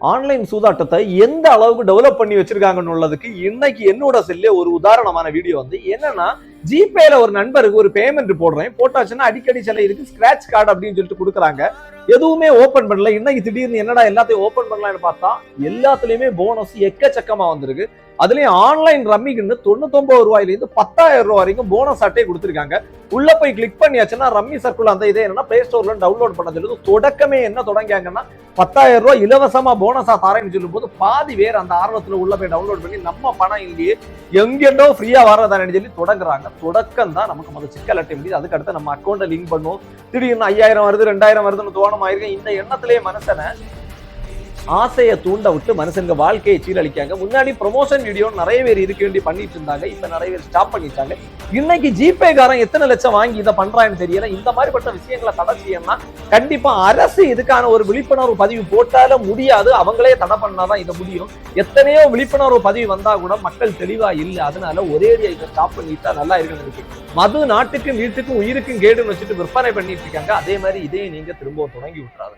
Online சூதாட்டத்தை எந்த அளவுக்கு develop பண்ணி வச்சிருக்காங்கன்னு உள்ளதுக்கு இன்னைக்கு என்னோட செல்லே ஒரு உதாரணமான வீடியோ வந்து என்னன்னா, ஜிபேல ஒரு நண்பருக்கு ஒரு பேமெண்ட் போடுறேன், போட்டாச்சுன்னா அடிக்கடி சில இருக்கு ஸ்கிராட்ச் கார்டு அப்படின்னு சொல்லிட்டு கொடுக்குறாங்க. எதுவுமே ஓபன் பண்ணல. இன்னைக்கு திடீர்னு என்னடா எல்லாத்தையும் ஓபன் பண்ணலாம்னு பார்த்தா எல்லாத்துலயுமே போனஸ் எக்கச்சக்கமா வந்திருக்கு. அதுலயும் ஆன்லைன் ரம்மிக்குன்னு 99 ரூபாயிலிருந்து 10,000 ரூபாய் வரைக்கும் போனஸ் அட்டை கொடுத்துருக்காங்க. உள்ள போய் கிளிக் பண்ணியாச்சுன்னா ரம்மி சர்க்குள் அந்த இதே என்னன்னா பிளே ஸ்டோர்ல டவுன்லோட் பண்ண சொல்லுது. தொடக்கமே என்ன தொடங்கியாங்கன்னா 10,000 ரூபாய் இலவசமா போனஸா தரேன்னு சொல்லும் போது பாதி பேர் அந்த ஆர்வத்துல உள்ள போய் டவுன்லோட் பண்ணி நம்ம பணம் இல்லையே எங்கெண்டோ ஃப்ரீயா வரதானு சொல்லி தொடங்குறாங்க. தொடக்கம் தான் நமக்கு முதல் சிக்கல் அட்டை முடியுது. அதுக்கு அடுத்து நம்ம அக்கௌண்ட்டை லிங்க் பண்ணுவோம். திடீர்னு 5,000 வருது 2,000 வருதுன்னு தோணமாயிருக்கேன். இந்த எண்ணத்திலேயே மனுஷனை ஆசையை தூண்ட விட்டு மனுஷங்க வாழ்க்கையை சீரழிக்காங்க. முன்னாடி ப்ரொமோஷன் வீடியோ நிறைய பேர் இருக்க வேண்டி பண்ணிட்டு இருந்தாங்க. இப்ப நிறைய பேர் ஸ்டாப் பண்ணிட்டாங்க. இன்னைக்கு ஜிபே காரன் எத்தனை லட்சம் வாங்கி இதை பண்றான்னு தெரியல. இந்த மாதிரிப்பட்ட விஷயங்களை தடை செய்யணும்னா கண்டிப்பா அரசு இதுக்கான ஒரு விழிப்புணர்வு பதிவு போட்டாலும் முடியாது. அவங்களே தடை பண்ணாதான் இதை முடியும். எத்தனையோ விழிப்புணர்வு பதிவு வந்தா கூட மக்கள் தெளிவா இல்லை. அதனால ஒரே இதை ஸ்டாப் பண்ணிட்டா நல்லா இருக்குன்னு இருக்கு. மது நாட்டுக்கும் வீட்டுக்கும் உயிருக்கும் கேடுன்னு வச்சுட்டு விற்பனை பண்ணிட்டு இருக்காங்க. அதே மாதிரி இதையும் நீங்க திரும்ப தொடங்கி விட்டுறாங்க.